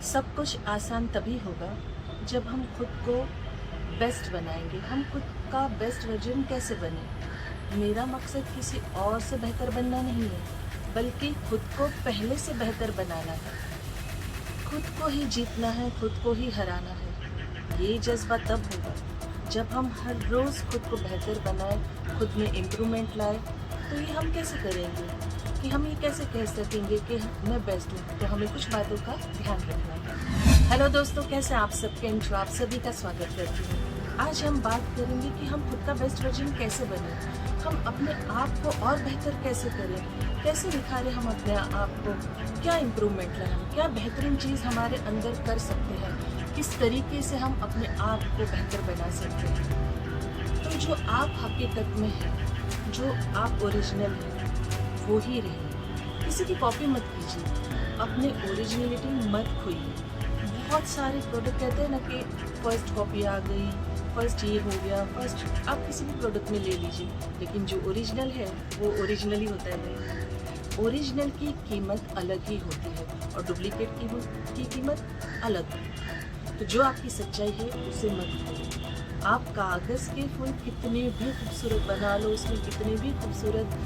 सब कुछ आसान तभी होगा जब हम खुद को बेस्ट बनाएंगे। हम खुद का बेस्ट वर्जन कैसे बने? मेरा मकसद किसी और से बेहतर बनना नहीं है, बल्कि खुद को पहले से बेहतर बनाना है। खुद को ही जीतना है, खुद को ही हराना है। ये जज्बा तब होगा जब हम हर रोज़ खुद को बेहतर बनाए, खुद में इम्प्रूवमेंट लाए। तो ये हम कैसे करेंगे कि हम ये कैसे कह सकेंगे कि मैं बेस्ट हूँ? तो हमें कुछ बातों का ध्यान रखना है। हेलो दोस्तों, कैसे आप सबके इंट्रो, आप सभी का स्वागत करती हूँ। आज हम बात करेंगे कि हम खुद का बेस्ट वर्जन कैसे बने, हम अपने आप को और बेहतर कैसे करें, कैसे निखारें हम अपने आप को, क्या इम्प्रूवमेंट लाएं, हम क्या बेहतरीन चीज़ हमारे अंदर कर सकते हैं, किस तरीके से हम अपने आप को बेहतर बना सकते हैं। तो जो आप हकीकत में हैं, जो आप ओरिजिनल हैं, वो ही रहिए। किसी की कॉपी मत कीजिए, अपने ओरिजिनलिटी मत खोइए। बहुत सारे प्रोडक्ट कहते हैं ना कि फर्स्ट कॉपी आ गई, फर्स्ट ये हो गया, फर्स्ट आप किसी भी प्रोडक्ट में ले लीजिए, लेकिन जो ओरिजिनल है वो ओरिजिनल ही होता है। ओरिजिनल की कीमत अलग ही होती है और डुप्लीकेट की कीमत अलग। तो जो आपकी सच्चाई है उसे मत खोइए। आप कागज़ के फूल कितने भी खूबसूरत बना लो, उसमें कितने भी खूबसूरत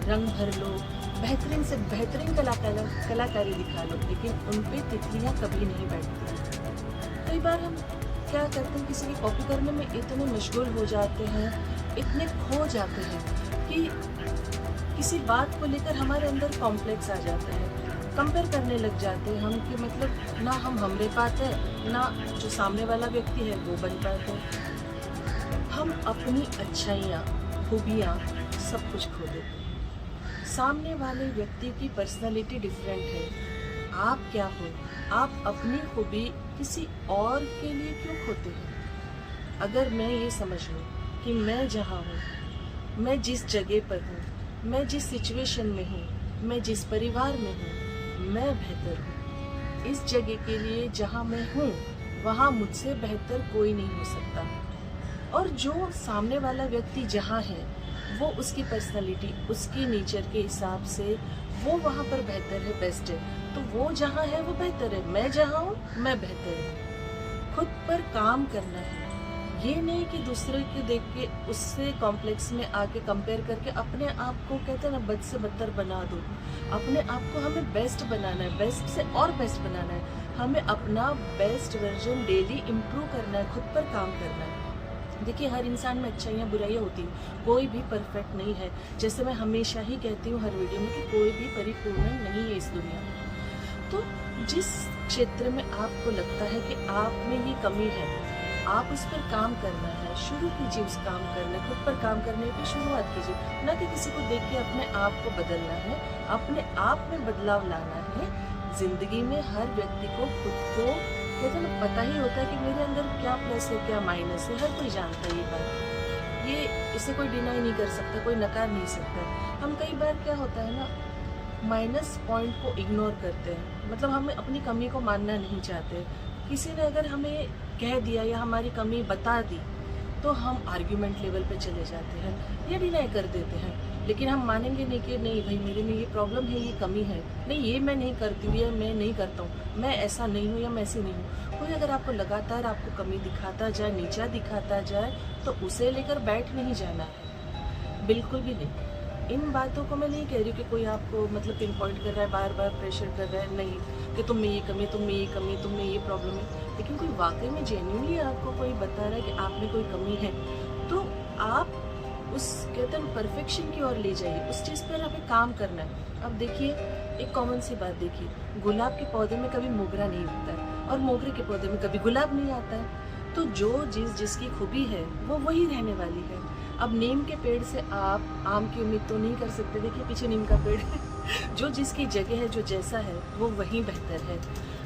रंग भर लो, बेहतरीन से बेहतरीन कलाकारी दिखा लो, लेकिन उन पे तितलियाँ कभी नहीं बैठती। कई बार हम क्या करते हैं, किसी की कॉपी करने में इतने मशगूल हो जाते हैं, इतने खो जाते हैं कि किसी बात को लेकर हमारे अंदर कॉम्प्लेक्स आ जाता है। कंपेयर करने लग जाते हैं हम कि मतलब ना हम हमरे पाते हैं, ना जो सामने वाला व्यक्ति है वो बन पाते हैं। हम अपनी अच्छाइयाँ, खूबियाँ सब कुछ खो देते हैं। सामने वाले व्यक्ति की पर्सनालिटी डिफरेंट है। आप क्या हो? आप अपनी खूबी किसी और के लिए क्यों खोते हैं? अगर मैं ये समझ लूँ कि मैं जहाँ हूँ, मैं जिस जगह पर हूँ, मैं जिस सिचुएशन में हूँ, मैं जिस परिवार में हूँ, मैं बेहतर हूँ। इस जगह के लिए जहाँ मैं हूँ, वहाँ मुझसे बेहतर कोई नहीं हो सकता। और जो सामने वाला व्यक्ति जहाँ है, वो उसकी पर्सनालिटी, उसकी नेचर के हिसाब से वो वहाँ पर बेहतर है, बेस्ट है। तो वो जहाँ है वो बेहतर है, मैं जहाँ हूँ मैं बेहतर हूँ। खुद पर काम करना है। ये नहीं कि दूसरे को देख के उससे कॉम्प्लेक्स में आके कंपेयर करके अपने आप को कहते हैं ना बद से बदतर बना दो। अपने आप को हमें बेस्ट बनाना है, बेस्ट से और बेस्ट बनाना है। हमें अपना बेस्ट वर्जन डेली इम्प्रूव करना है, खुद पर काम करना है। देखिए, हर इंसान में अच्छाइयाँ बुराइयाँ होती हैं, कोई भी परफेक्ट नहीं है। जैसे मैं हमेशा ही कहती हूँ हर वीडियो में कि कोई भी परिपूर्ण नहीं है इस दुनिया में। तो जिस क्षेत्र में आपको लगता है कि आप में ये कमी है, आप उस पर काम करना है, शुरू कीजिए उस काम करने, खुद पर काम करने की शुरुआत कीजिए। ना कि किसी को देख के अपने आप को बदलना है, अपने आप में बदलाव लाना है। जिंदगी में हर व्यक्ति को खुद को कहते हैं ना पता ही होता है कि मेरे अंदर क्या प्लस है, क्या माइनस है। हर कोई जानता है ये बात, ये इसे कोई डिनाई नहीं कर सकता, कोई नकार नहीं सकता। हम कई बार क्या होता है ना, माइनस पॉइंट को इग्नोर करते हैं, मतलब हमें अपनी कमी को मानना नहीं चाहते। किसी ने अगर हमें कह दिया या हमारी कमी बता दी तो हम आर्ग्यूमेंट लेवल पे चले जाते हैं या डिनाई कर देते हैं। लेकिन हम मानेंगे नहीं कि नहीं भाई, मेरे में ये प्रॉब्लम है, ये कमी है, नहीं ये मैं नहीं करती हूँ या मैं नहीं करता हूँ, मैं ऐसा नहीं हूँ या मैं ऐसी नहीं हूँ। कोई अगर आपको लगातार आपको कमी दिखाता जाए, नीचा दिखाता जाए, तो उसे लेकर बैठ नहीं जाना है, बिल्कुल भी नहीं। इन बातों को मैं नहीं कह रही हूँ कि कोई आपको मतलब पिन पॉइंट कर रहा है, बार बार प्रेशर कर रहा है, नहीं कि तुम में ये कमी, तुम में ये कमी, तुम में ये प्रॉब्लम है। लेकिन कोई वाकई में जेन्युइनली आपको कोई बता रहा है कि आप में कोई कमी है, तो आप उस कहते हैं परफेक्शन की ओर ले जाइए, उस चीज़ पर हमें काम करना है। अब देखिए, एक कॉमन सी बात देखिए, गुलाब के पौधे में कभी मोगरा नहीं उगता है और मोगरे के पौधे में कभी गुलाब नहीं आता है। तो जो चीज़ जिसकी खूबी है वो वही रहने वाली है। अब नीम के पेड़ से आप आम की उम्मीद तो नहीं कर सकते। देखिए पीछे नीम का पेड़ है। जो जिसकी जगह है, जो जैसा है, वो वही बेहतर है।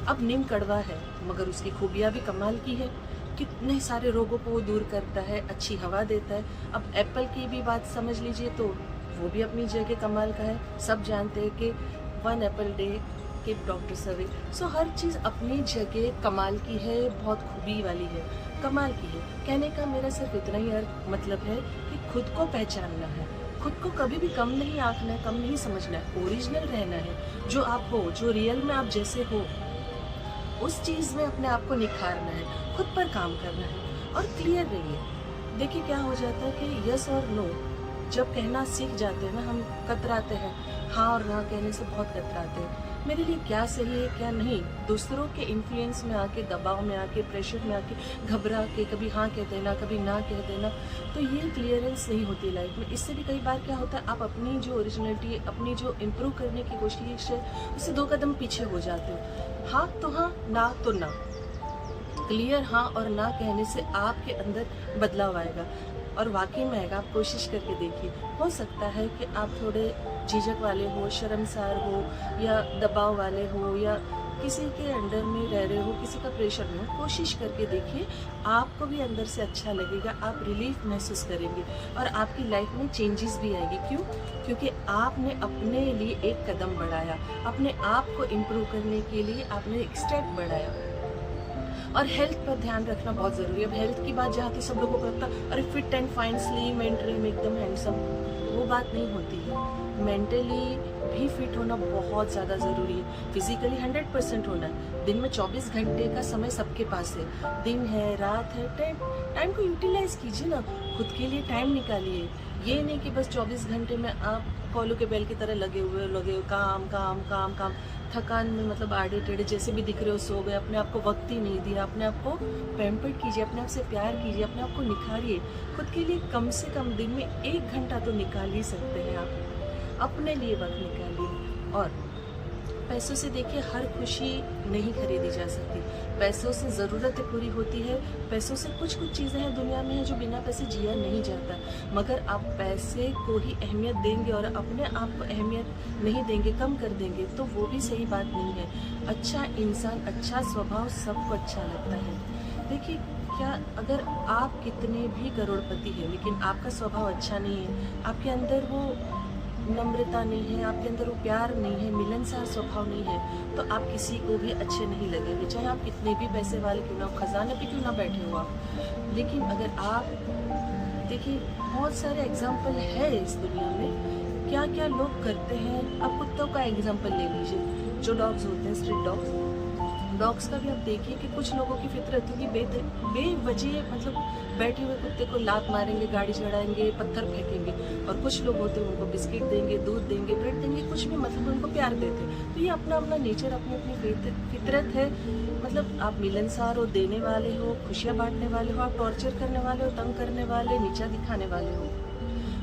अब नीम कड़वा है मगर उसकी खूबियाँ भी कमाल की है, कितने सारे रोगों को वो दूर करता है, अच्छी हवा देता है। अब एप्पल की भी बात समझ लीजिए तो वो भी अपनी जगह कमाल का है। सब जानते हैं कि 1 apple day keep doctors away. So हर चीज़ अपनी जगह कमाल की है, बहुत खूबी वाली है, कमाल की है। कहने का मेरा सिर्फ इतना ही मतलब है कि खुद को पहचानना है, खुद को कभी भी कम नहीं आंकना है, कम नहीं समझना है, ओरिजिनल रहना है। जो आप हो, जो रियल में आप जैसे हो उस चीज़ में अपने आप को निखारना है, खुद पर काम करना है और क्लियर रहिए। देखिए क्या हो जाता है कि यस और नो जब कहना सीख जाते हैं ना, हम कतराते हैं, हाँ और ना कहने से बहुत कतराते हैं। मेरे लिए क्या सही है क्या नहीं, दूसरों के इन्फ्लुएंस में आके, दबाव में आके, प्रेशर में आके घबरा के कभी हाँ कह देना, कभी ना कह देना, तो ये क्लियरेंस नहीं होती लाइफ में। इससे भी कई बार क्या होता है, आप अपनी जो ओरिजिनलिटी, अपनी जो इम्प्रूव करने की कोशिश है, उससे 2 कदम पीछे हो जाते हो। हाँ तो हाँ, ना तो ना। क्लियर हाँ और ना कहने से आपके अंदर बदलाव आएगा और वाकई में आएगा। आप कोशिश करके देखिए। हो सकता है कि आप थोड़े झिझक वाले हो, शर्मसार हो या दबाव वाले हो या किसी के अंडर में रह रहे हो, किसी का प्रेशर में हो, कोशिश करके देखिए, आपको भी अंदर से अच्छा लगेगा, आप रिलीफ महसूस करेंगे और आपकी लाइफ में चेंजेस भी आएगी। क्यों? क्योंकि आपने अपने लिए एक कदम बढ़ाया, अपने आप को इम्प्रूव करने के लिए आपने एक स्टेप बढ़ाया। और हेल्थ पर ध्यान रखना बहुत ज़रूरी है। अब हेल्थ की बात जहाँ थी, सब लोगों को लगता है अरे fit and fine, slim and trim, एकदम हैंडसम। वो बात नहीं होती है। मेंटली भी फिट होना बहुत ज़्यादा ज़रूरी है। फिजिकली 100% होना है। दिन में 24 घंटे का समय सबके पास है। दिन है, रात है, टाइम को यूटिलाइज कीजिए ना, खुद के लिए टाइम निकालिए। ये नहीं कि बस 24 घंटे में आप कॉलों के बेल की तरह लगे हुए काम काम काम काम, थकान में मतलब आड़े टेढ़े जैसे भी दिख रहे हो, सो गए, अपने आप को वक्त ही नहीं दिया। अपने आप को पैम्पर्ड कीजिए, अपने आप से प्यार कीजिए, अपने आप को निखारिए। खुद के लिए कम से कम दिन में 1 घंटा तो निकाल ही सकते हैं आप, अपने लिए वक्त निकालिए। और पैसों से देखिए हर खुशी नहीं खरीदी जा सकती, पैसों से ज़रूरतें पूरी होती है। पैसों से कुछ चीज़ें हैं दुनिया में है जो बिना पैसे जिया नहीं जाता, मगर आप पैसे को ही अहमियत देंगे और अपने आप को अहमियत नहीं देंगे, कम कर देंगे, तो वो भी सही बात नहीं है। अच्छा इंसान, अच्छा स्वभाव सबको अच्छा लगता है। देखिए क्या, अगर आप कितने भी करोड़पति हैं लेकिन आपका स्वभाव अच्छा नहीं है, आपके अंदर वो नम्रता नहीं है, आपके अंदर वो प्यार नहीं है, मिलनसार स्वभाव नहीं है, तो आप किसी को भी अच्छे नहीं लगेंगे, चाहे आप कितने भी पैसे वाले क्यों ना हो, खजाने पे क्यों ना बैठे हो आप। लेकिन अगर आप देखिए, बहुत सारे एग्जाम्पल है इस दुनिया में, क्या क्या लोग करते हैं। आप कुत्तों का एग्जाम्पल ले लीजिए, जो डॉग्स होते हैं, स्ट्रीट डॉग्स का भी आप देखिए कि कुछ लोगों की फितरत होगी बेवजह मतलब बैठे हुए कुत्ते को लात मारेंगे, गाड़ी चढ़ाएंगे, पत्थर फेंकेंगे, और कुछ लोग होते हैं उनको बिस्किट देंगे, दूध देंगे, ब्रेड देंगे, कुछ भी मतलब उनको प्यार देते हैं। तो ये अपना अपना नेचर, अपनी अपनी फितरत है। मतलब आप मिलनसार हो, देने वाले हो, खुशियाँ बांटने वाले हो, आप टॉर्चर करने वाले हो, तंग करने वाले, नीचा दिखाने वाले हो,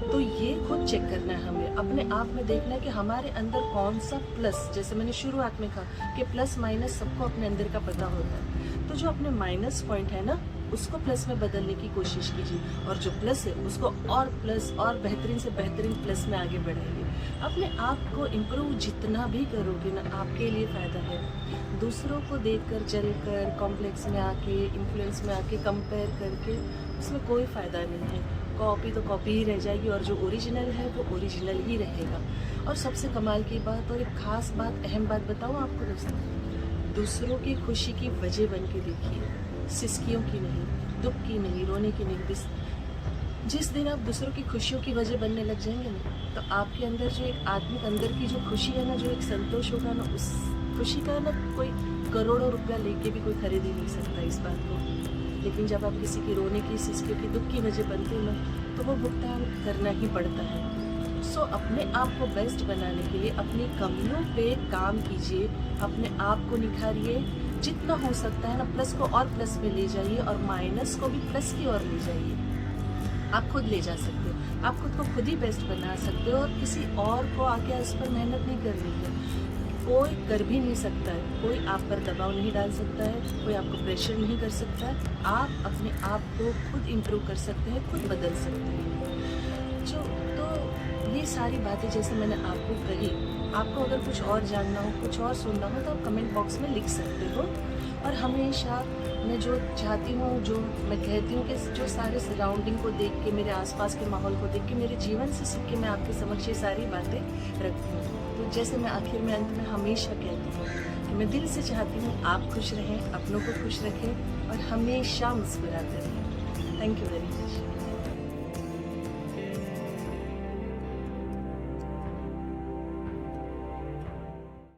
तो ये खुद चेक करना है हमें, अपने आप में देखना है कि हमारे अंदर कौन सा प्लस, जैसे मैंने शुरुआत में कहा कि प्लस माइनस सबको अपने अंदर का पता होता है, तो जो अपने माइनस पॉइंट है ना, उसको प्लस में बदलने की कोशिश कीजिए, और जो प्लस है उसको और प्लस और बेहतरीन से बेहतरीन प्लस में आगे बढ़ाइए। अपने आप को इम्प्रूव जितना भी करोगे ना, आपके लिए फ़ायदा है। दूसरों को देखकर, चलकर, कॉम्प्लेक्स में आके, इन्फ्लुएंस में आके कंपेयर करके उसमें कोई फ़ायदा नहीं है। कॉपी तो कॉपी ही रह जाएगी और जो ओरिजिनल है वो ओरिजिनल ही रहेगा। और सबसे कमाल की बात और एक ख़ास बात, अहम बात बताऊँ आपको दोस्तों, दूसरों की खुशी की वजह बन के देखिए, सिसकियों की नहीं, दुख की नहीं, रोने की नहीं। जिस दिन आप दूसरों की खुशियों की वजह बनने लग जाएंगे ना, तो आपके अंदर जो एक आत्मिक अंदर की जो खुशी है ना, जो एक संतोष होगा ना, उस खुशी का ना कोई करोड़ों रुपया लेके भी कोई खरीद ही नहीं सकता इस बात को। लेकिन जब आप किसी की रोने की, सिसकियों की, दुख की वजह बनते हो ना, तो वो भुगतान करना ही पड़ता है। सो अपने आप को बेस्ट बनाने के लिए अपनी कमियों पे काम कीजिए, अपने आप को निखारिए, जितना हो सकता है ना, प्लस को और प्लस में ले जाइए और माइनस को भी प्लस की ओर ले जाइए। आप खुद ले जा सकते हो, आप खुद को खुद ही बेस्ट बना सकते हो, और किसी और को आके इस पर मेहनत नहीं करनी है। कोई कर भी नहीं सकता है, कोई आप पर दबाव नहीं डाल सकता है, कोई आपको प्रेशर नहीं कर सकता है। आप अपने आप को खुद इम्प्रूव कर सकते हैं, खुद बदल सकते हैं। तो ये सारी बातें जैसे मैंने आपको कही, आपको अगर कुछ और जानना हो, कुछ और सुनना हो, तो आप कमेंट बॉक्स में लिख सकते हो। और हमेशा मैं जो चाहती हूँ, जो मैं कहती हूँ कि जो सारे सराउंडिंग को देख के, मेरे आसपास के माहौल को देख के, मेरे जीवन से सीख के मैं आपके समक्ष ये सारी बातें रखती हूँ। तो जैसे मैं आखिर में, अंत में हमेशा कहती हूँ कि मैं दिल से चाहती हूँ आप खुश रहें, अपनों को खुश रखें और हमेशा मुस्कुराते रहें। Thank you very much.